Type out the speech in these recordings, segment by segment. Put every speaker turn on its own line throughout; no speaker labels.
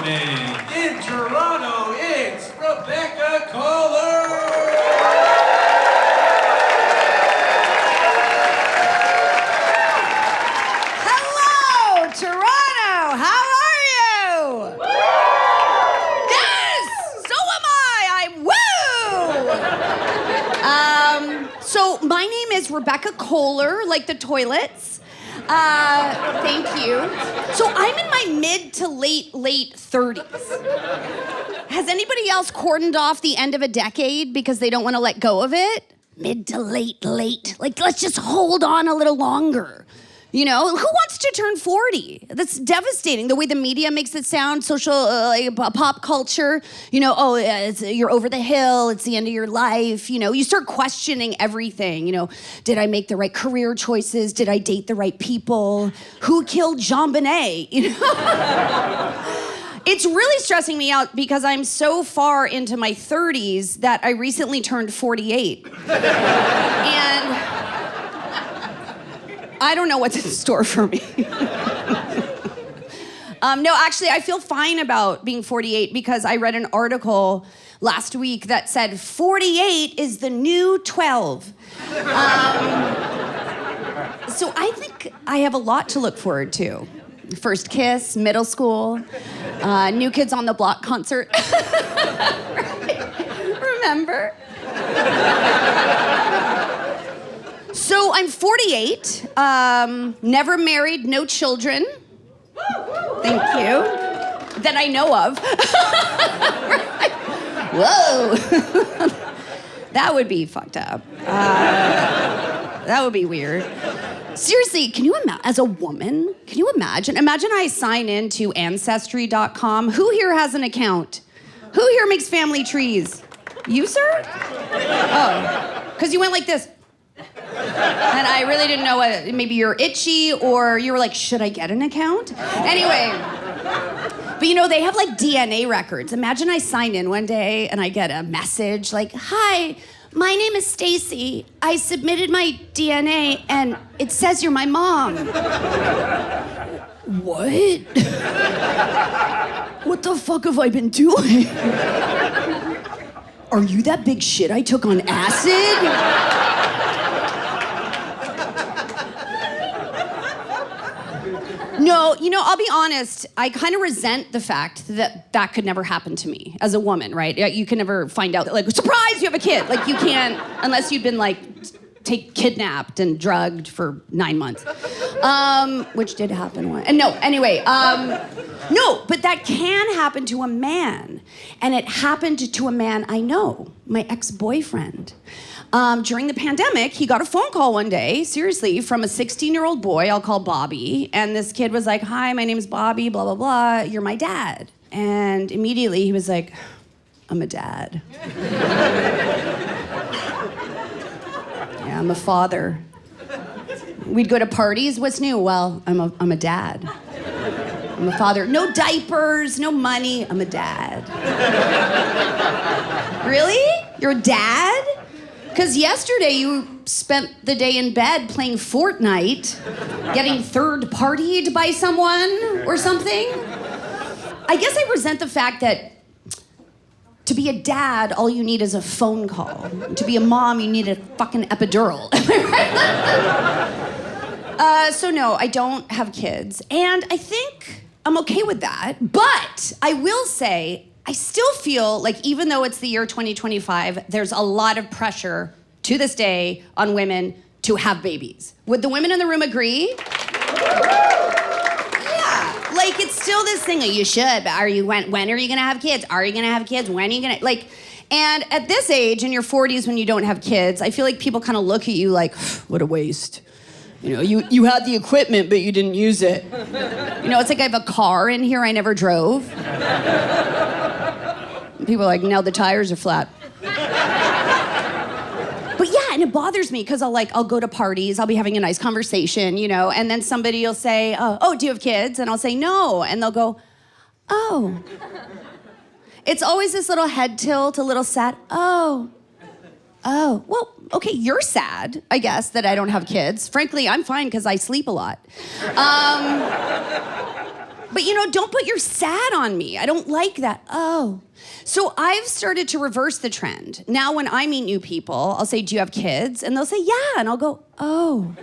happening? In Toronto, it's Rebecca Kohler!
Hello, Toronto! How are you? Yes! So am I! So my name is Rebecca Kohler, like the toilets. Thank you. So I'm in my mid to late 30s. Has anybody else cordoned off the end of a decade because they don't want to let go of it? Mid to late. Like, let's just hold on a little longer. You know, who wants to turn 40? That's devastating. The way the media makes it sound, social, pop culture. You know, you're over the hill. It's the end of your life. You know, you start questioning everything. You know, did I make the right career choices? Did I date the right people? Who killed JonBenet? You know, it's really stressing me out because I'm so far into my 30s that I recently turned 48, and I don't know what's in store for me. No, actually, I feel fine about being 48 because I read an article last week that said 48 is the new 12. So I think I have a lot to look forward to. First kiss, middle school, New Kids on the Block concert. Remember? So I'm 48, never married, no children. Thank you. That I know of. Whoa. That would be fucked up. That would be weird. Seriously, can you imagine, as a woman, can you imagine? Imagine I sign into Ancestry.com. Who here has an account? Who here makes family trees? You, sir? Oh, because you went like this. And I really didn't know what, maybe you're itchy or you were like, should I get an account? Anyway, but you know, they have like DNA records. Imagine I sign in one day and I get a message like, hi, my name is Stacy. I submitted my DNA and it says you're my mom. What? What the fuck have I been doing? Are you that big shit I took on acid? No, you know, I'll be honest, I kind of resent the fact that that could never happen to me as a woman, right? You can never find out, like, surprise, you have a kid. Like, you can't, unless you've been, like, kidnapped and drugged for 9 months. Which did happen once. And no, anyway, no, but that can happen to a man. And it happened to a man I know, my ex-boyfriend. During the pandemic, he got a phone call one day, seriously, from a 16-year-old boy I'll call Bobby. And this kid was like, hi, my name's Bobby, blah, blah, blah. You're my dad. And immediately he was like, I'm a dad. Yeah, I'm a father. We'd go to parties. What's new? Well, I'm a dad. I'm a father. No diapers, no money. I'm a dad. Really? You're a dad? Because yesterday you spent the day in bed playing Fortnite, getting third-partied by someone or something. I guess I resent the fact that to be a dad, all you need is a phone call. To be a mom, you need a fucking epidural. So no, I don't have kids. And I think I'm okay with that. But I will say, I still feel like even though it's the year 2025, there's a lot of pressure to this day on women to have babies. Would the women in the room agree? Yeah, like it's still this thing, you should, but when are you gonna have kids? Are you gonna have kids? When are you gonna, like, and at this age, in your 40s when you don't have kids, I feel like people kind of look at you like, what a waste. You know, you had the equipment, but you didn't use it. You know, it's like I have a car in here I never drove. People are like, now the tires are flat. But yeah, and it bothers me because I'll go to parties, I'll be having a nice conversation, you know, and then somebody will say, oh, do you have kids? And I'll say, no. And they'll go, oh. It's always this little head tilt, a little sad, oh, well, okay, you're sad, I guess, that I don't have kids. Frankly, I'm fine because I sleep a lot. But don't put your sad on me. I don't like that. Oh. So I've started to reverse the trend. Now when I meet new people, I'll say, do you have kids? And they'll say, yeah. And I'll go, oh.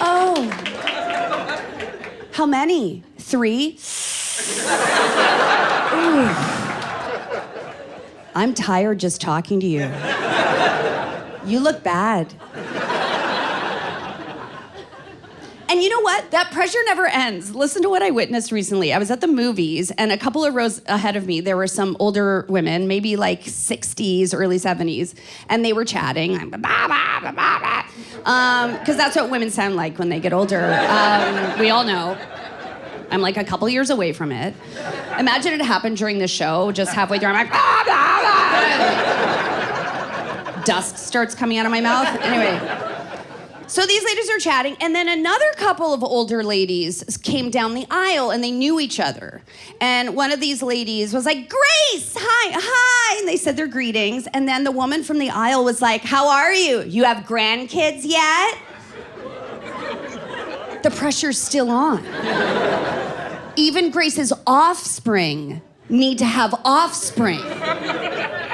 Oh. How many? 3? Ooh. I'm tired just talking to you. You look bad. And you know what? That pressure never ends. Listen to what I witnessed recently. I was at the movies, and a couple of rows ahead of me, there were some older women, maybe like 60s, early 70s, and they were chatting. Because that's what women sound like when they get older. We all know. I'm like a couple years away from it. Imagine it happened during the show, just halfway through, I'm like, dust starts coming out of my mouth. Anyway. So these ladies are chatting, and then another couple of older ladies came down the aisle, and they knew each other. And one of these ladies was like, Grace, hi, and they said their greetings. And then the woman from the aisle was like, how are you? You have grandkids yet? The pressure's still on. Even Grace's offspring need to have offspring.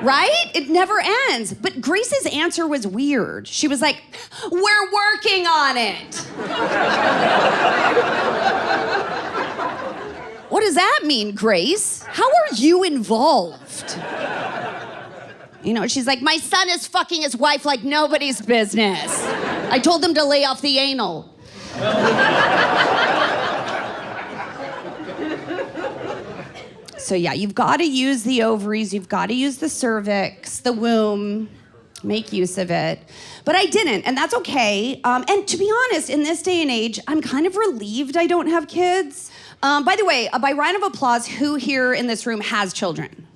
Right? It never ends. But Grace's answer was weird. She was like, we're working on it. What does that mean, Grace? How are you involved? She's like, my son is fucking his wife like nobody's business. I told him to lay off the anal. So yeah, you've got to use the ovaries, you've got to use the cervix, the womb, make use of it. But I didn't, and that's okay. And to be honest, in this day and age, I'm kind of relieved I don't have kids. By the way, by round of applause, who here in this room has children?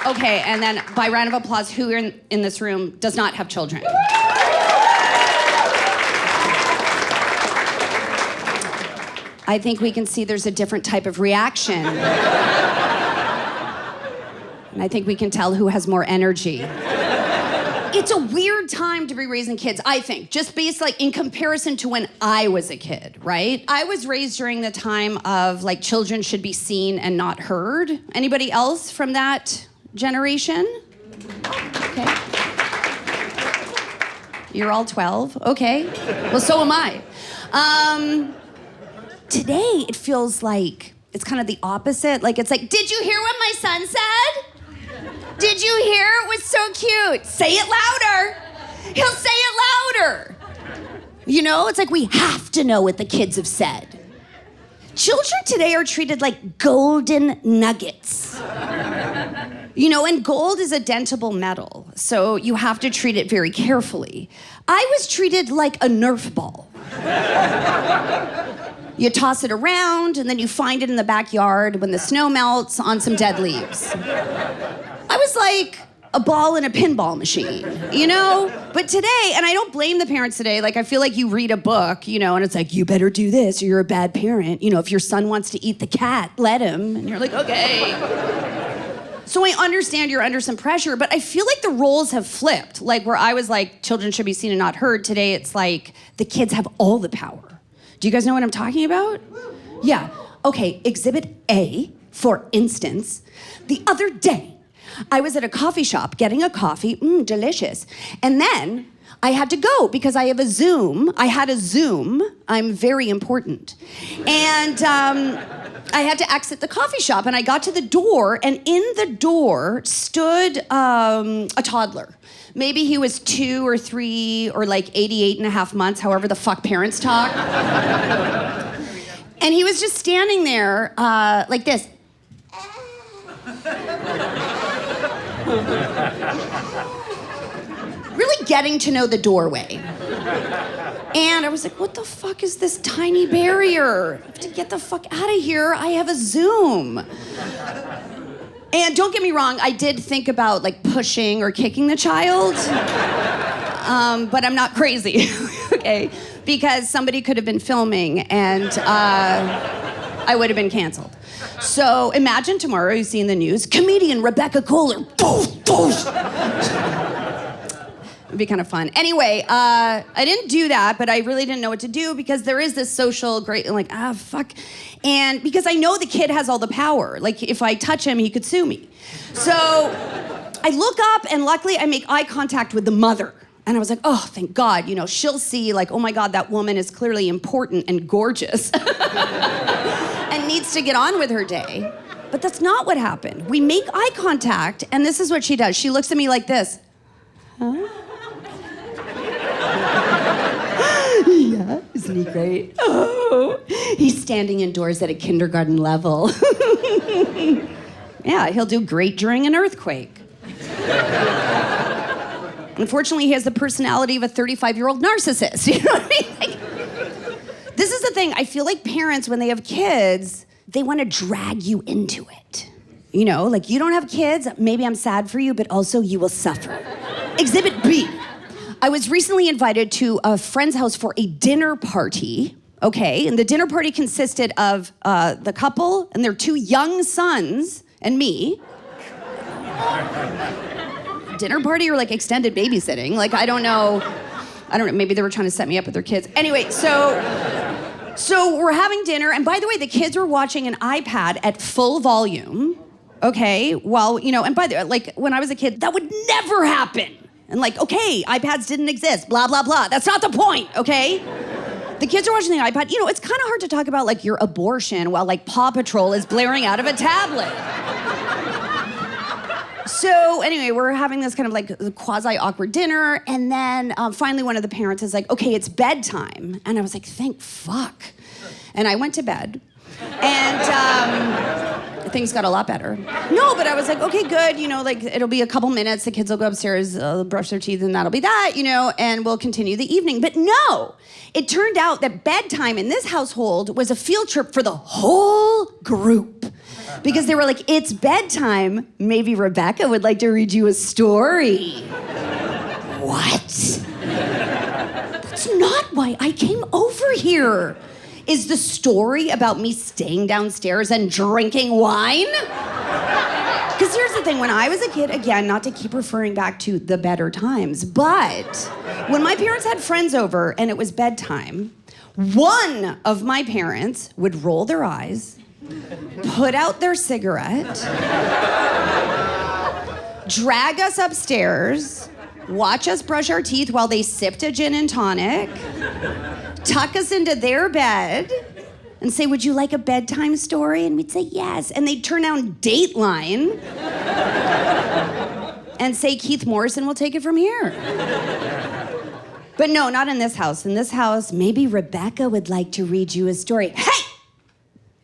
Okay, and then by round of applause, who in this room does not have children? I think we can see there's a different type of reaction. And I think we can tell who has more energy. It's a weird time to be raising kids, I think, just based in comparison to when I was a kid, right? I was raised during the time of children should be seen and not heard. Anybody else from that generation? Okay. You're all 12? Okay. Well, so am I. Today, it feels like it's kind of the opposite. It's like, did you hear what my son said? Did you hear? It was so cute. Say it louder. He'll say it louder. It's like we have to know what the kids have said. Children today are treated like golden nuggets. And gold is a dentable metal, so you have to treat it very carefully. I was treated like a Nerf ball. You toss it around, and then you find it in the backyard when the snow melts on some dead leaves. I was like a ball in a pinball machine, But today, and I don't blame the parents today, I feel like you read a book, and it's like, you better do this or you're a bad parent. If your son wants to eat the cat, let him. And you're like, okay. So I understand you're under some pressure, but I feel like the roles have flipped. Where I was like, children should be seen and not heard, today it's like, the kids have all the power. Do you guys know what I'm talking about? Yeah. Okay, Exhibit A, for instance. The other day, I was at a coffee shop getting a coffee, delicious. And then I had to go because I have a Zoom. I had a Zoom. I'm very important. And I had to exit the coffee shop, and I got to the door, and in the door stood a toddler. Maybe he was 2 or 3 or 88 and a half months, however the fuck parents talk. And he was just standing there like this. Really getting to know the doorway. And I was like, what the fuck is this tiny barrier? I have to get the fuck out of here. I have a Zoom. And don't get me wrong, I did think about pushing or kicking the child. But I'm not crazy, okay? Because somebody could have been filming and I would have been canceled. So imagine tomorrow you see in the news, comedian Rebecca Kohler. It'd be kind of fun. Anyway, I didn't do that, but I really didn't know what to do because there is this social fuck. And because I know the kid has all the power. Like, if I touch him, he could sue me. So I look up, and luckily I make eye contact with the mother. And I was like, oh, thank God. She'll see, like, oh my God, that woman is clearly important and gorgeous and needs to get on with her day. But that's not what happened. We make eye contact, and this is what she does. She looks at me like this. Huh? Yeah, isn't he great? Oh, he's standing indoors at a kindergarten level. Yeah, he'll do great during an earthquake. Unfortunately, he has the personality of a 35-year-old narcissist. You know what I mean? Like, this is the thing. I feel like parents, when they have kids, they want to drag you into it. Like, you don't have kids, maybe I'm sad for you, but also you will suffer. Exhibit B. I was recently invited to a friend's house for a dinner party, okay? And the dinner party consisted of the couple and their 2 young sons and me. Dinner party or like extended babysitting? Like, I don't know, maybe they were trying to set me up with their kids. Anyway, so we're having dinner, and by the way, the kids were watching an iPad at full volume, okay? Well, and by the way, like, when I was a kid, that would never happen. And like, okay, iPads didn't exist, blah, blah, blah. That's not the point, okay? The kids are watching the iPad. It's kind of hard to talk about, like, your abortion while, like, Paw Patrol is blaring out of a tablet. So anyway, we're having this kind of like quasi-awkward dinner, and then finally one of the parents is like, okay, it's bedtime. And I was like, thank fuck. And I went to bed, and things got a lot better. No, but I was like, okay, good, like, it'll be a couple minutes, the kids will go upstairs, brush their teeth, and that'll be that, and we'll continue the evening. But no, it turned out that bedtime in this household was a field trip for the whole group. Because they were like, it's bedtime. Maybe Rebecca would like to read you a story. What? That's not why I came over here. Is the story about me staying downstairs and drinking wine? Because here's the thing, when I was a kid, again, not to keep referring back to the better times, but when my parents had friends over and it was bedtime, one of my parents would roll their eyes, put out their cigarette, drag us upstairs, watch us brush our teeth while they sipped a gin and tonic, tuck us into their bed, and say, would you like a bedtime story? And we'd say, yes. And they'd turn on Dateline and say, Keith Morrison will take it from here. But no, not in this house. In this house, maybe Rebecca would like to read you a story. Hey!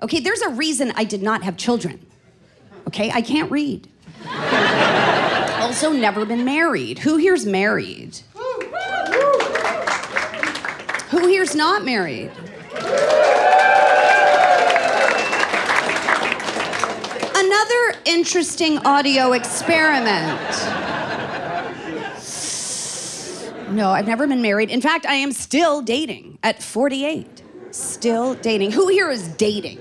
Okay, there's a reason I did not have children. Okay, I can't read. Also, never been married. Who here's married? Who here's not married? Another interesting audio experiment. No, I've never been married. In fact, I am still dating at 48. Still dating. Who here is dating?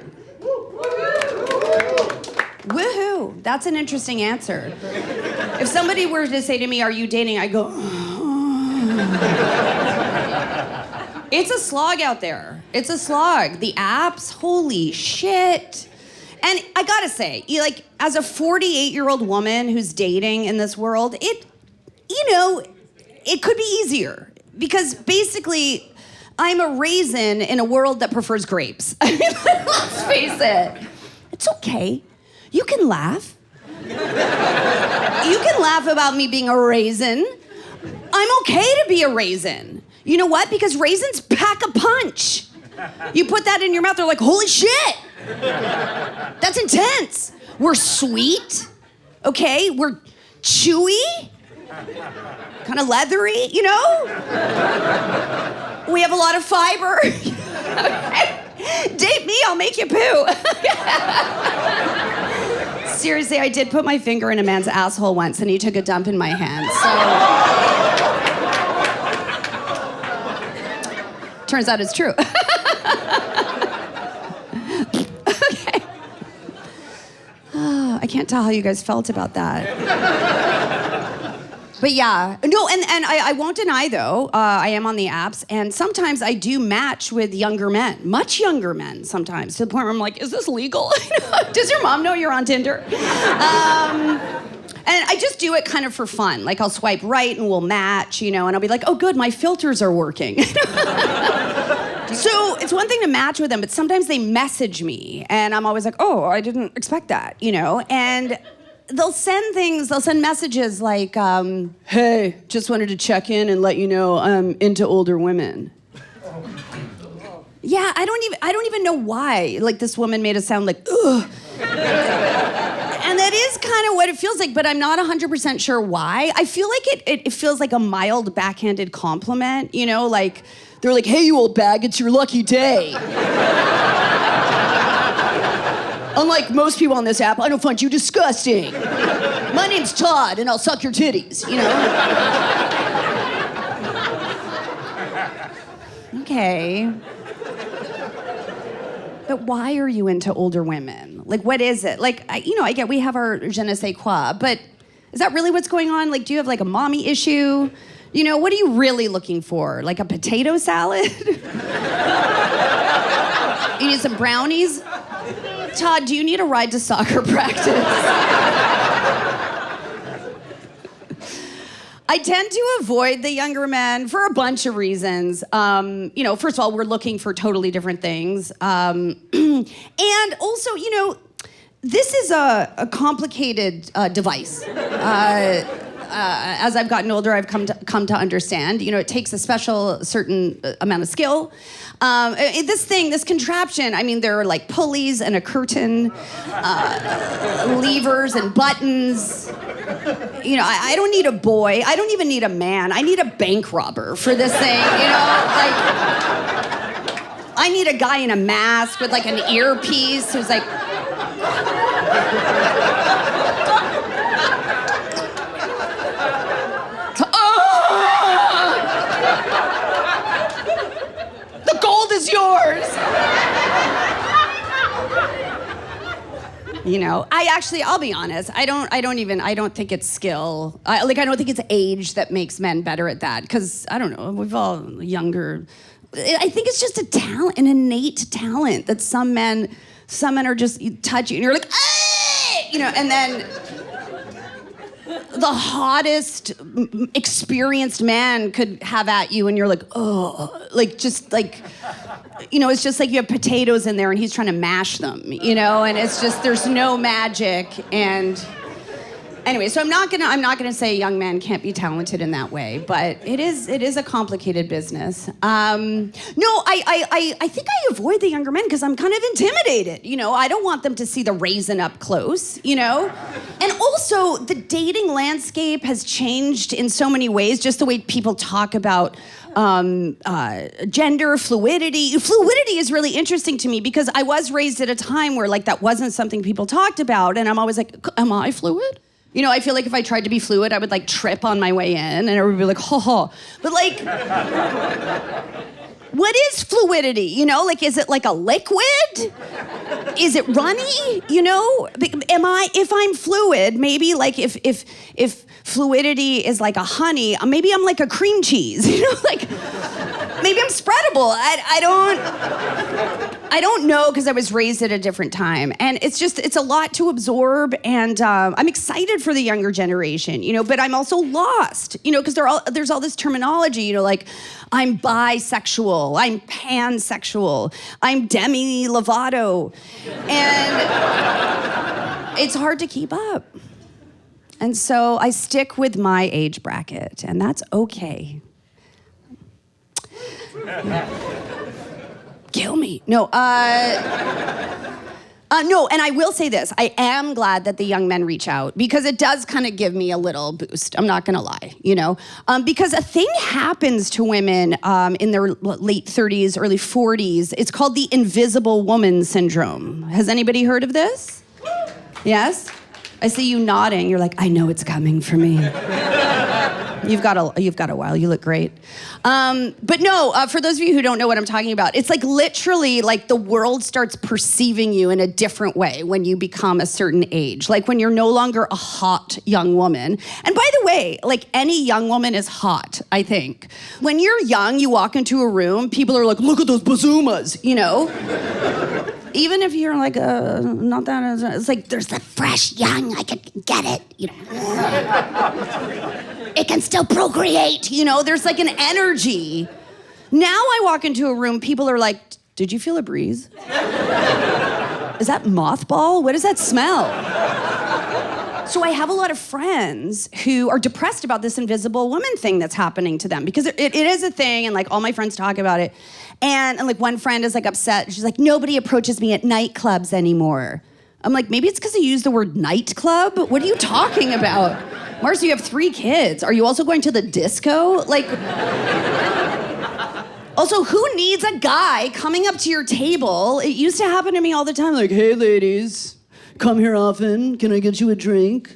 Woohoo! That's an interesting answer. If somebody were to say to me, are you dating? I go, oh. It's a slog out there. It's a slog. The apps, holy shit. And I gotta say, as a 48-year-old woman who's dating in this world, it could be easier. Because basically, I'm a raisin in a world that prefers grapes. I mean, let's face it. It's okay. You can laugh. You can laugh about me being a raisin. I'm okay to be a raisin. You know what? Because raisins pack a punch. You put that in your mouth, they're like, holy shit. That's intense. We're sweet, okay? We're chewy, kind of leathery, We have a lot of fiber. Date me, I'll make you poo. Seriously, I did put my finger in a man's asshole once and he took a dump in my hand, so. Turns out it's true. Okay. Oh, I can't tell how you guys felt about that. But yeah, no, and I won't deny though, I am on the apps, and sometimes I do match with younger men, much younger men sometimes, to the point where I'm like, is this legal? Does your mom know you're on Tinder? And I just do it kind of for fun. Like I'll swipe right and we'll match, and I'll be like, oh good, my filters are working. So it's one thing to match with them, but sometimes they message me and I'm always like, oh, I didn't expect that, and they'll send messages like, hey, just wanted to check in and let you know I'm into older women. Yeah, I don't even know why. Like this woman made it sound like, ugh. And that is kind of what it feels like, but I'm not 100% sure why. I feel like it feels like a mild backhanded compliment, like they're like, hey, you old bag, it's your lucky day. Unlike most people on this app, I don't find you disgusting. My name's Todd, and I'll suck your titties, Okay. But why are you into older women? Like, what is it? Like, I get we have our je ne sais quoi, but is that really what's going on? Like, do you have like a mommy issue? What are you really looking for? Like a potato salad? You need some brownies? Todd, do you need a ride to soccer practice? I tend to avoid the younger men for a bunch of reasons. First of all, we're looking for totally different things. And also, this is a complicated device. As I've gotten older, I've come to understand. It takes a certain amount of skill. This contraption, there are like pulleys and a curtain, levers and buttons. I don't need a boy. I don't even need a man. I need a bank robber for this thing, Like, I need a guy in a mask with like an earpiece who's like... The gold is yours. I'll be honest. I don't think it's skill. I don't think it's age that makes men better at that. Because I don't know, we've all younger. I think it's just a talent, an innate talent that some men are just touch you and you're like, hey! And then the hottest, experienced man could have at you and you're like, oh, it's just like you have potatoes in there and he's trying to mash them, and it's just, there's no magic. And anyway, so I'm not gonna say young men can't be talented in that way, but it is a complicated business. I think I avoid the younger men because I'm kind of intimidated. I don't want them to see the raisin up close, And also, the dating landscape has changed in so many ways, just the way people talk about gender fluidity. Fluidity is really interesting to me because I was raised at a time where that wasn't something people talked about, and I'm always like, am I fluid? I feel like if I tried to be fluid, I would trip on my way in and everybody would be like, ha ha. But what is fluidity? Is it like a liquid? Is it runny? If I'm fluid, maybe if fluidity is like a honey, maybe I'm like a cream cheese, maybe I'm spreadable. I don't know because I was raised at a different time. And it's a lot to absorb. And I'm excited for the younger generation, but I'm also lost, because there's all this terminology, I'm bisexual, I'm pansexual, I'm Demi Lovato. And it's hard to keep up. And so I stick with my age bracket, and that's okay. Kill me. No, and I will say this. I am glad that the young men reach out because it does kind of give me a little boost. I'm not going to lie, because a thing happens to women in their late 30s, early 40s. It's called the invisible woman syndrome. Has anybody heard of this? Yes? I see you nodding. You're like, I know it's coming for me. You've got a while. You look great. But no, for those of you who don't know what I'm talking about, it's like literally like the world starts perceiving you in a different way when you become a certain age. Like when you're no longer a hot young woman. And by the way, like any young woman is hot, I think. When you're young, you walk into a room, people are like, look at those bazoomas, you know? Even if you're like, not that, it's like, there's the fresh young, I can get it, you know. It can still procreate, you know, there's like an energy. Now I walk into a room, people are like, did you feel a breeze? Is that mothball? What does that smell? So I have a lot of friends who are depressed about this invisible woman thing that's happening to them because it is a thing and like all my friends talk about it. And like one friend is like upset. She's like, nobody approaches me at nightclubs anymore. I'm like, maybe it's because I use the word nightclub? What are you talking about? Marcy, you have 3 kids. Are you also going to the disco? Like, also, who needs a guy coming up to your table? It used to happen to me all the time. Like, hey, ladies, come here often. Can I get you a drink?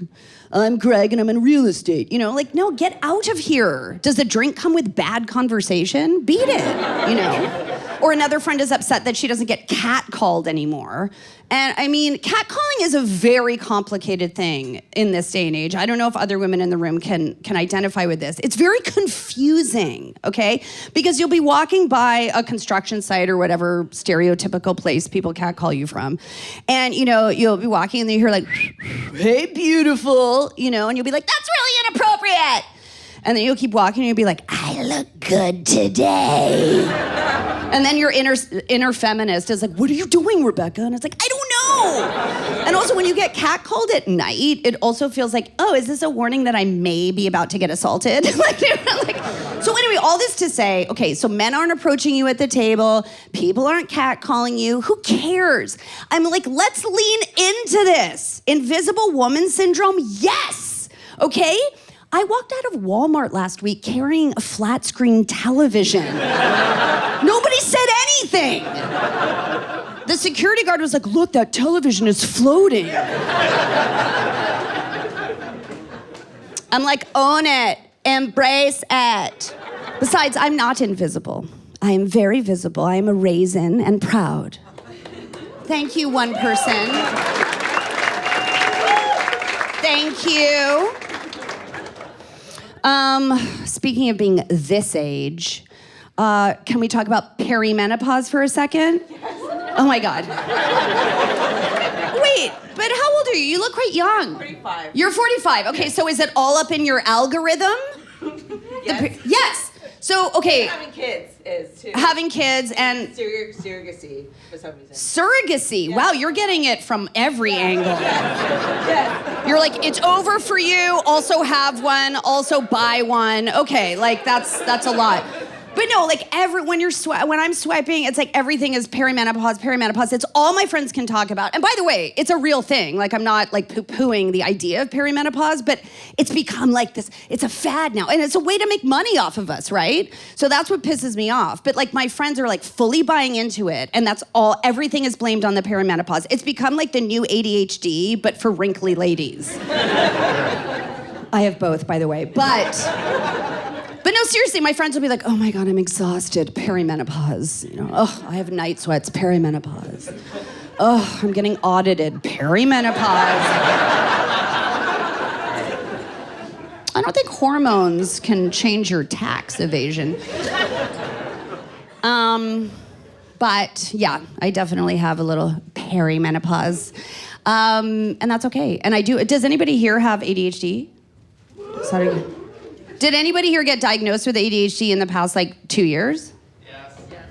I'm Greg and I'm in real estate. You know, like, no, get out of here. Does the drink come with bad conversation? Beat it, you know? Or another friend is upset that she doesn't get catcalled anymore. And I mean, catcalling is a very complicated thing in this day and age. I don't know if other women in the room can identify with this. It's very confusing, okay? Because you'll be walking by a construction site or whatever stereotypical place people catcall you from. And, you know, you'll be walking and you hear like, hey, beautiful, you know, and you'll be like, that's really inappropriate. And then you'll keep walking and you'll be like, I look good today. And then your inner feminist is like, what are you doing, Rebecca? And it's like, I don't know. And also when you get catcalled at night, it also feels like, oh, is this a warning that I may be about to get assaulted? So anyway, all this to say, okay, so men aren't approaching you at the table. People aren't catcalling you. Who cares? I'm like, let's lean into this. Invisible woman syndrome, yes, okay? I walked out of Walmart last week carrying a flat screen television. Nobody said anything. The security guard was like, look, that television is floating. I'm like, own it, embrace it. Besides, I'm not invisible. I am very visible. I am a raisin and proud. Thank you, one person. Thank you. Speaking of being this age, can we talk about perimenopause for a second? Yes. Oh my God. Wait, but how old are you? You look quite young.
45.
You're 45. Okay, yes. So is it all up in your algorithm?
Yes.
Yes. So, okay.
Having kids is too.
Having kids and...
Surrogacy, for some reason.
Surrogacy. Yeah. Wow, you're getting it from every angle.
Yes.
You're like, it's over for you, also have one, also buy one. Okay, like that's a lot. But no, like when I'm swiping, it's like everything is perimenopause. It's all my friends can talk about. And by the way, it's a real thing. Like I'm not like poo-pooing the idea of perimenopause, but it's become like this, it's a fad now. And it's a way to make money off of us, right? So that's what pisses me off. But like my friends are like fully buying into it. And that's all, everything is blamed on the perimenopause. It's become like the new ADHD, but for wrinkly ladies. I have both, by the way. But no, seriously, my friends will be like, oh my God, I'm exhausted, perimenopause. You know, oh, I have night sweats, perimenopause. Oh, I'm getting audited, perimenopause. I don't think hormones can change your tax evasion. But yeah, I definitely have a little perimenopause. And that's okay. And I do, does anybody here have ADHD? Sorry. Did anybody here get diagnosed with ADHD in the past, 2 years?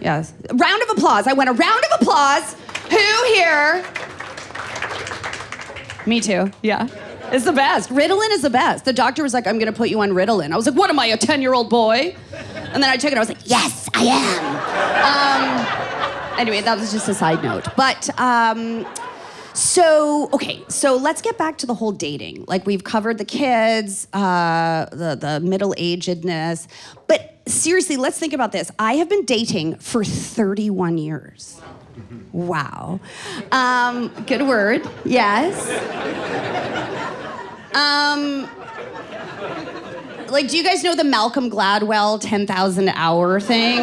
Yes. Round of applause. I want a round of applause. Who here? Me too. Yeah. It's the best. Ritalin is the best. The doctor was like, I'm going to put you on Ritalin. I was like, what am I, a 10-year-old boy? And then I took it. I was like, yes, I am. Anyway, that was just a side note. But... So let's get back to the whole dating. Like we've covered the kids, the middle-agedness, but seriously, let's think about this. I have been dating for 31 years. Wow. Good word, yes. Like, do you guys know the Malcolm Gladwell 10,000 hour thing?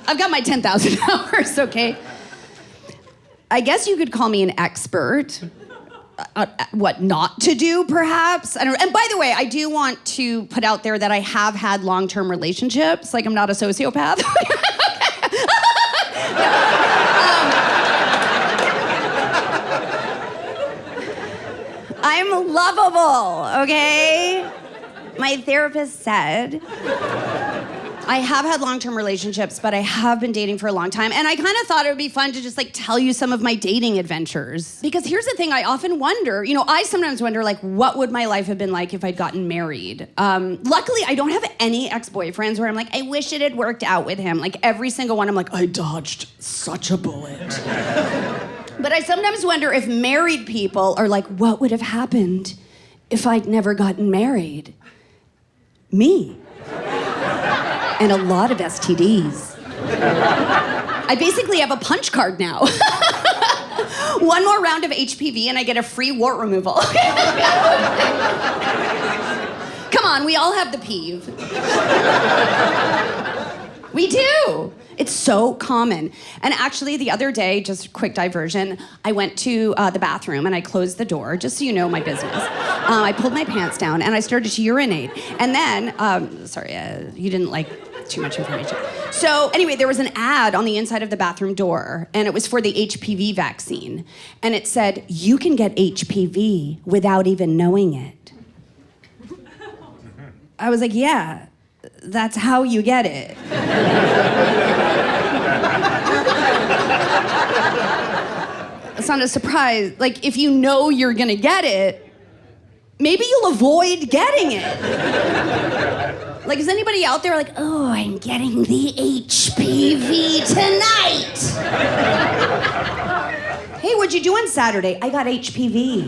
I've got my 10,000 hours, okay? I guess you could call me an expert. What not to do, perhaps? I don't know. And by the way, I do want to put out there that I have had long-term relationships. Like, I'm not a sociopath. I'm lovable, okay? My therapist said I have had long-term relationships, but I have been dating for a long time. And I kind of thought it would be fun to just like tell you some of my dating adventures. Because here's the thing, I often wonder, I sometimes wonder like, what would my life have been like if I'd gotten married? Luckily, I don't have any ex-boyfriends where I'm like, I wish it had worked out with him. Like every single one, I'm like, I dodged such a bullet. But I sometimes wonder if married people are like, what would have happened if I'd never gotten married? Me. And a lot of STDs. I basically have a punch card now. One more round of HPV and I get a free wart removal. Come on, we all have the peeve. We do. It's so common. And actually, the other day, just quick diversion, I went to the bathroom and I closed the door, just so you know my business. I pulled my pants down and I started to urinate. And then, you didn't like too much information. So anyway, there was an ad on the inside of the bathroom door, and it was for the HPV vaccine. And it said, you can get HPV without even knowing it. I was like, yeah, that's how you get it. It's not a surprise. Like, if you know you're gonna get it, maybe you'll avoid getting it. Like, is anybody out there like, oh, I'm getting the HPV tonight? Hey, what'd you do on Saturday? I got HPV.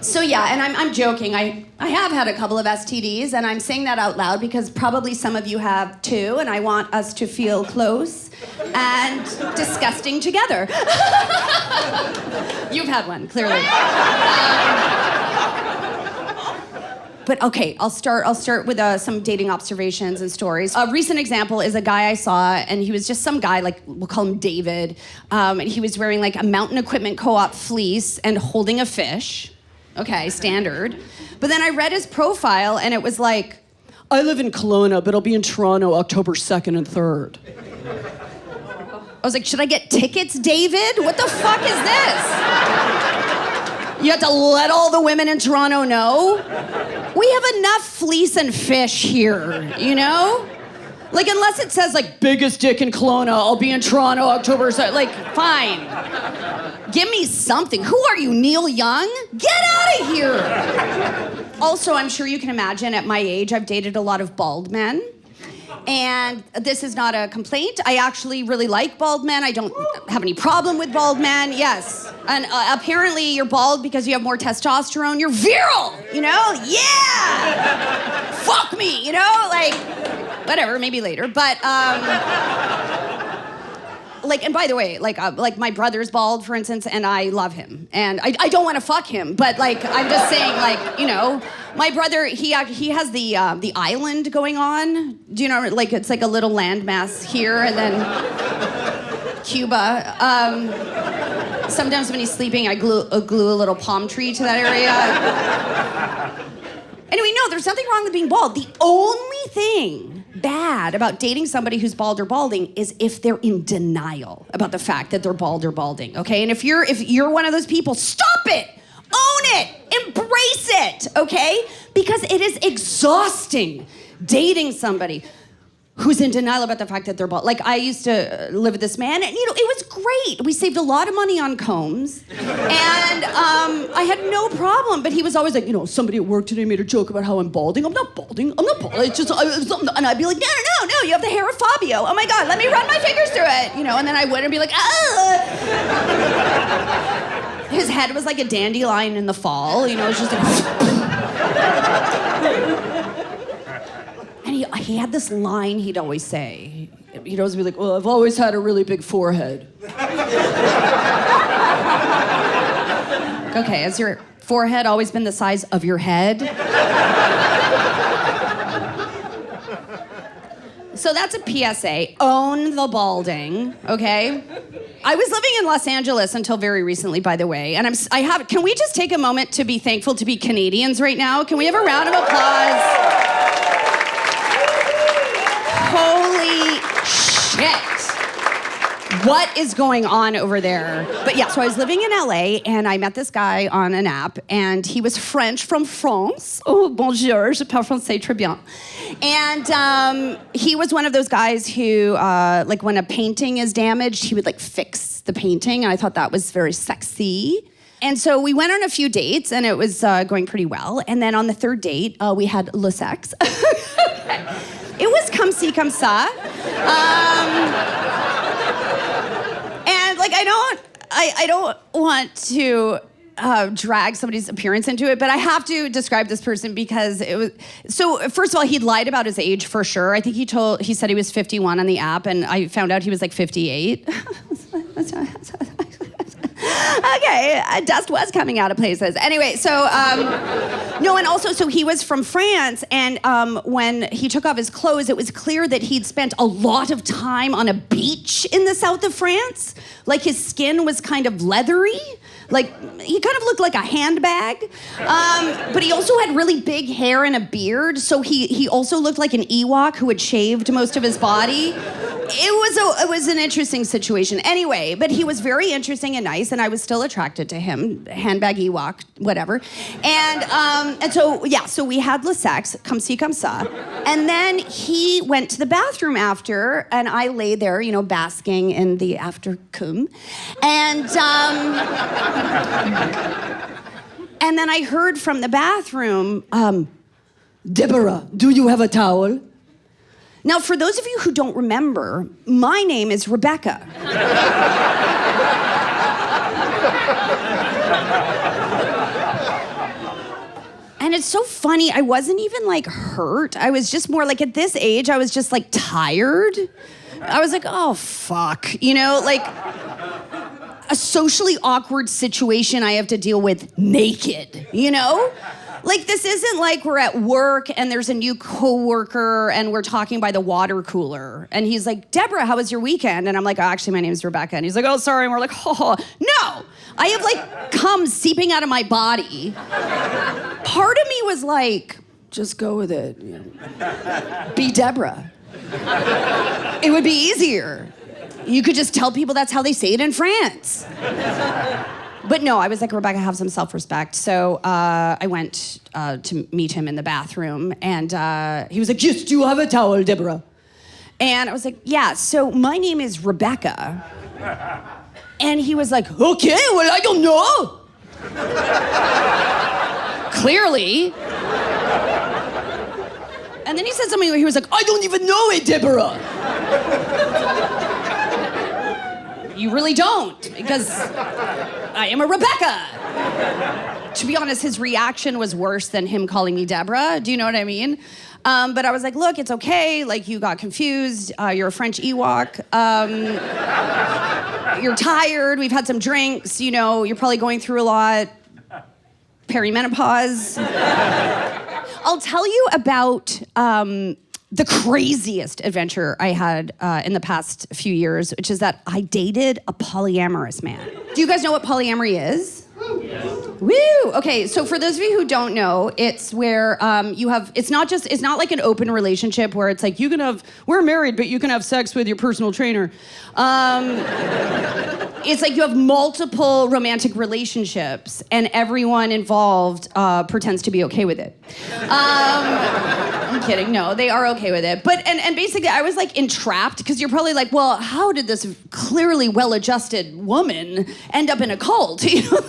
So yeah, and I'm joking. I have had a couple of STDs, and I'm saying that out loud because probably some of you have too, and I want us to feel close and disgusting together. You've had one, clearly. But okay, I'll start with some dating observations and stories. A recent example is a guy I saw, and he was just some guy, like, we'll call him David, and he was wearing like a Mountain Equipment Co-op fleece and holding a fish. Okay, standard. But then I read his profile, and it was like, I live in Kelowna, but I'll be in Toronto October 2nd and 3rd. I was like, should I get tickets, David? What the fuck is this? You have to let all the women in Toronto know? We have enough fleece and fish here, Like, unless it says, like, biggest dick in Kelowna, I'll be in Toronto October 2nd. Like, fine. Give me something. Who are you, Neil Young? Get out of here. Also, I'm sure you can imagine, at my age, I've dated a lot of bald men. And this is not a complaint. I actually really like bald men. I don't have any problem with bald men. Yes. And apparently you're bald because you have more testosterone. You're virile, Yeah! Fuck me, Like, whatever, maybe later. But, and by the way, like my brother's bald, for instance, and I love him. And I don't want to fuck him, but, like, I'm just saying, like, my brother, he has the island going on. Do you know, like, it's like a little landmass here, and then Cuba. Sometimes when he's sleeping, I glue a little palm tree to that area. Anyway, no, there's nothing wrong with being bald. The only thing bad about dating somebody who's bald or balding is if they're in denial about the fact that they're bald or balding, okay? And if you're one of those people, stop it! Own it! Embrace it, okay? Because it is exhausting dating somebody who's in denial about the fact that they're bald. Like, I used to live with this man, and, it was great. We saved a lot of money on combs, and I had no problem, but he was always like, somebody at work today made a joke about how I'm balding. I'm not balding. It's just, and I'd be like, no, you have the hair of Fabio. Oh my God, let me run my fingers through it, and then I would and be like, His head was like a dandelion in the fall, it was just like, and he had this line he'd always say. He'd always be like, well, I've always had a really big forehead. Okay, as you're Forehead always been the size of your head. So that's a PSA. Own the balding, okay? I was living in Los Angeles until very recently, by the way, and can we just take a moment to be thankful to be Canadians right now? Can we have a round of applause? Holy shit. What is going on over there? But yeah, so I was living in LA and I met this guy on an app and he was French from France. Oh, bonjour, je parle français très bien. And he was one of those guys who, like when a painting is damaged, he would like fix the painting. And I thought that was very sexy. And so we went on a few dates and it was going pretty well. And then on the third date, we had le sex. It was comme ci, comme ça. And like, I don't want to drag somebody's appearance into it, but I have to describe this person because it was, so first of all, he'd lied about his age for sure. I think he said he was 51 on the app and I found out he was like 58. Okay, dust was coming out of places. Anyway, so, no, and also, so he was from France, and when he took off his clothes, it was clear that he'd spent a lot of time on a beach in the south of France. Like, his skin was kind of leathery. Like, he kind of looked like a handbag. But he also had really big hair and a beard, so he also looked like an Ewok who had shaved most of his body. It was an interesting situation. Anyway, but he was very interesting and nice, and I was still attracted to him. Handbag Ewok, whatever. And so, yeah, so we had le sex, comme ci, comme ça. And then he went to the bathroom after, and I lay there, you know, basking in the after cum. And then I heard from the bathroom, Deborah, do you have a towel? Now, for those of you who don't remember, my name is Rebecca. And it's so funny, I wasn't even like hurt. I was just more like at this age, I was just like tired. I was like, oh, fuck. You know, like a socially awkward situation I have to deal with naked, you know? Like, this isn't like we're at work and there's a new coworker and we're talking by the water cooler. And he's like, Deborah, how was your weekend? And I'm like, oh, actually, my name is Rebecca. And he's like, oh, sorry. And we're like, oh, no. I have like cum seeping out of my body. Part of me was like, just go with it. You know. Be Deborah. It would be easier. You could just tell people that's how they say it in France. But no, I was like, Rebecca, have some self-respect. So I went to meet him in the bathroom, and he was like, yes, do you have a towel, Deborah? And I was like, yeah, so my name is Rebecca. And he was like, okay, well, I don't know. Clearly. And then he said something where he was like, I don't even know it, Deborah. You really don't, because I am a Rebecca. To be honest, his reaction was worse than him calling me Deborah. Do you know what I mean? But I was like, look, it's okay. Like, you got confused. You're a French Ewok. You're tired. We've had some drinks. You know, you're probably going through a lot. Perimenopause. I'll tell you about the craziest adventure I had in the past few years, which is that I dated a polyamorous man. Do you guys know what polyamory is? Yes. Woo! Okay, so for those of you who don't know, it's where it's not like an open relationship where it's like we're married, but you can have sex with your personal trainer. It's like you have multiple romantic relationships and everyone involved pretends to be okay with it. I'm kidding, no, they are okay with it. But, and basically I was like entrapped because you're probably like, well, how did this clearly well-adjusted woman end up in a cult? You know,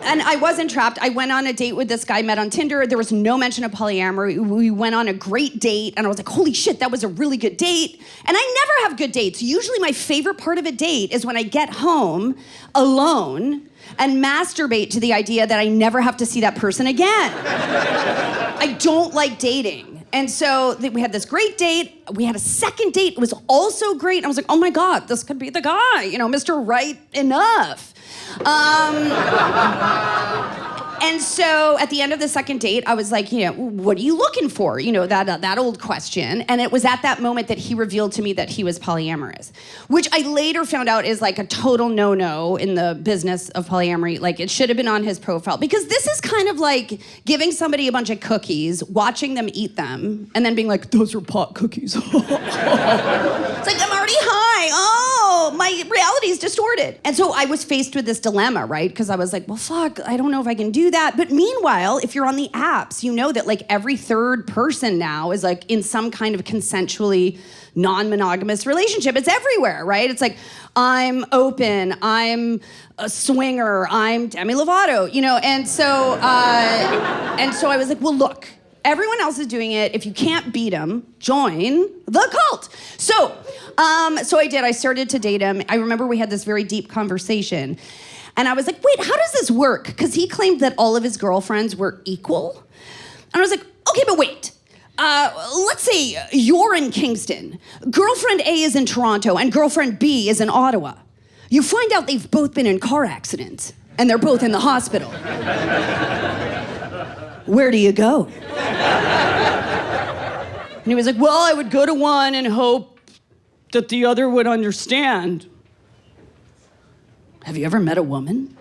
and I was entrapped. I went on a date with this guy I met on Tinder. There was no mention of polyamory. We went on a great date, and I was like, holy shit, that was a really good date. And I never have good dates. Usually my favorite part of a date is when I get home alone and masturbate to the idea that I never have to see that person again. I don't like dating. And so we had this great date. We had a second date. It was also great. And I was like, oh my God, this could be the guy, you know, Mr. Right Enough. And so at the end of the second date, I was like, what are you looking for? That old question. And it was at that moment that he revealed to me that he was polyamorous, which I later found out is like a total no-no in the business of polyamory. Like, it should have been on his profile, because this is kind of like giving somebody a bunch of cookies, watching them eat them, and then being like, those are pot cookies. It's like, I'm already high. Oh, my reality is distorted. And so I was faced with this dilemma, right? Because I was like, well, fuck, I don't know if I can do that. But meanwhile, if you're on the apps, you know that like every third person now is like in some kind of consensually non-monogamous relationship. It's everywhere, right? It's like, I'm open, I'm a swinger, I'm Demi Lovato, and so I was like, well, look, everyone else is doing it. If you can't beat them, join the cult. So I did. I started to date him. I remember we had this very deep conversation. And I was like, wait, how does this work? Because he claimed that all of his girlfriends were equal. And I was like, okay, but wait. Let's say you're in Kingston. Girlfriend A is in Toronto and girlfriend B is in Ottawa. You find out they've both been in car accidents and they're both in the hospital. Where do you go? And he was like, well, I would go to one and hope that the other would understand. Have you ever met a woman?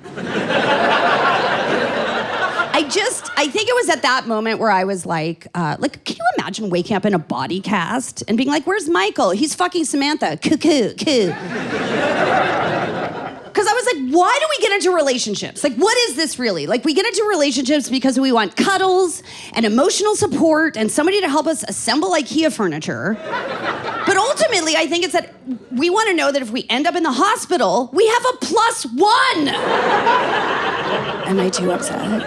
I think it was at that moment where I was like, can you imagine waking up in a body cast and being like, where's Michael? He's fucking Samantha. Cuckoo. Because I was like, why do we get into relationships? Like, what is this really? Like, we get into relationships because we want cuddles and emotional support and somebody to help us assemble IKEA furniture. But ultimately, I think it's that we want to know that if we end up in the hospital, we have a +1. Am I too upset?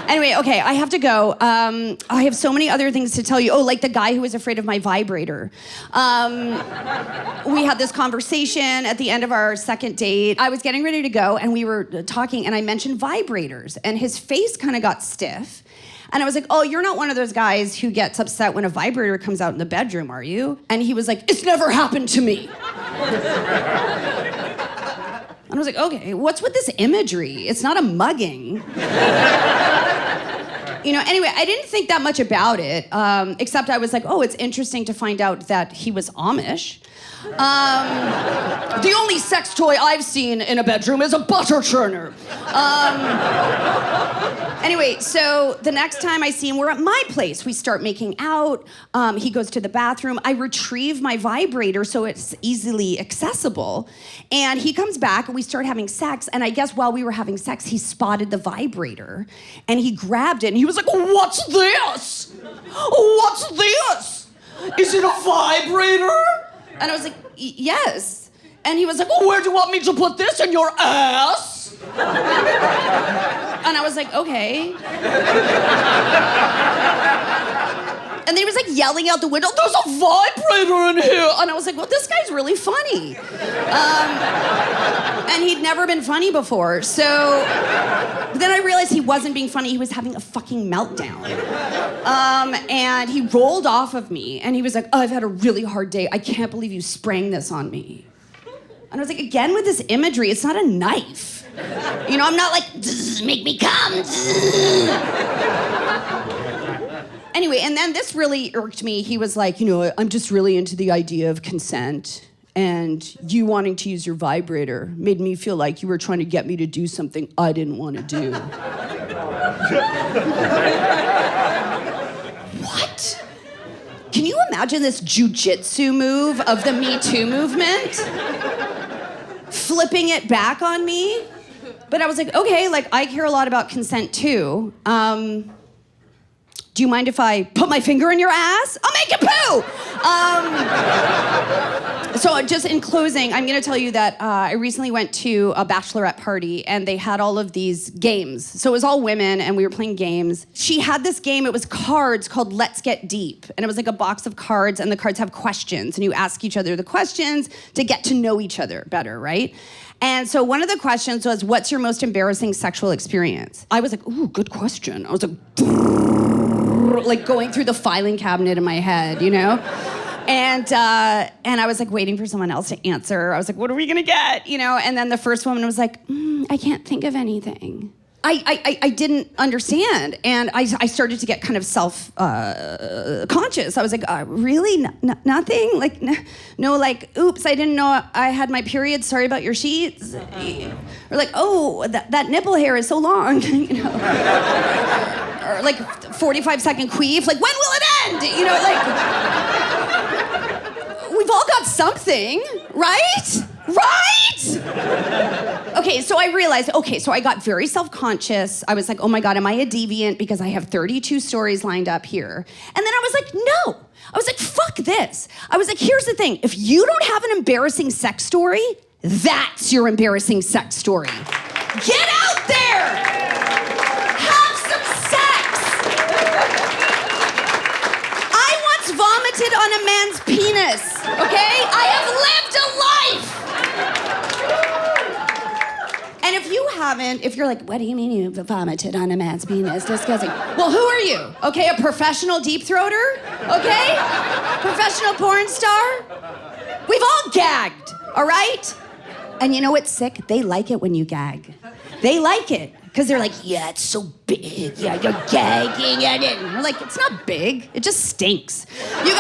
Anyway, okay, I have to go. I have so many other things to tell you. Oh, like the guy who was afraid of my vibrator. We had this conversation at the end of our second date. I was getting ready to go, and we were talking, and I mentioned vibrators, and his face kind of got stiff. And I was like, oh, you're not one of those guys who gets upset when a vibrator comes out in the bedroom, are you? And he was like, it's never happened to me. And I was like, okay, what's with this imagery? It's not a mugging. Anyway, I didn't think that much about it, except I was like, oh, it's interesting to find out that he was Amish. The only sex toy I've seen in a bedroom is a butter churner. Anyway, so the next time I see him, we're at my place. We start making out. He goes to the bathroom. I retrieve my vibrator so it's easily accessible. And he comes back and we start having sex. And I guess while we were having sex, he spotted the vibrator and he grabbed it and he was like, what's this? What's this? Is it a vibrator? And I was like, yes. And he was like, oh, where do you want me to put this, in your ass? And I was like, okay. And then he was like yelling out the window, there's a vibrator in here. And I was like, well, this guy's really funny. And he'd never been funny before. So then I realized he wasn't being funny. He was having a fucking meltdown. And he rolled off of me. And he was like, oh, I've had a really hard day. I can't believe you spraying this on me. And I was like, again, with this imagery, it's not a knife. I'm not like, make me come. Anyway, and then this really irked me. He was like, I'm just really into the idea of consent. And you wanting to use your vibrator made me feel like you were trying to get me to do something I didn't want to do. What? Can you imagine this jujitsu move of the Me Too movement? Flipping it back on me? But I was like, okay, like I care a lot about consent too. Do you mind if I put my finger in your ass? I'll make you poo! So just in closing, I'm gonna tell you that I recently went to a Bachelorette party and they had all of these games. So it was all women and we were playing games. She had this game, it was cards called Let's Get Deep. And it was like a box of cards and the cards have questions and you ask each other the questions to get to know each other better, right? And so one of the questions was, what's your most embarrassing sexual experience? I was like, ooh, good question. I was like going through the filing cabinet in my head, And I was like waiting for someone else to answer. I was like, what are we gonna get? And then the first woman was like, I can't think of anything. I didn't understand, and I started to get kind of self-conscious. I was like, really? Nothing? Like, no, like, oops, I didn't know I had my period. Sorry about your sheets. Or like, oh, that nipple hair is so long. Or like 45-second queef. Like, when will it end? Like, we've all got something, right? Right? Okay, so I realized, so I got very self-conscious. I was like, oh my God, am I a deviant because I have 32 stories lined up here? And then I was like, no. I was like, fuck this. I was like, here's the thing. If you don't have an embarrassing sex story, that's your embarrassing sex story. Get out there! Have some sex! I once vomited on a man's penis, okay? I have lived a life! And if you haven't, if you're like, what do you mean you vomited on a man's penis? Disgusting. Well, who are you? Okay, a professional deep throater? Okay? Professional porn star? We've all gagged, all right? And you know what's sick? They like it when you gag. They like it. Because they're like, yeah, it's so big. Yeah, you're gagging at it. And we're like, it's not big. It just stinks. You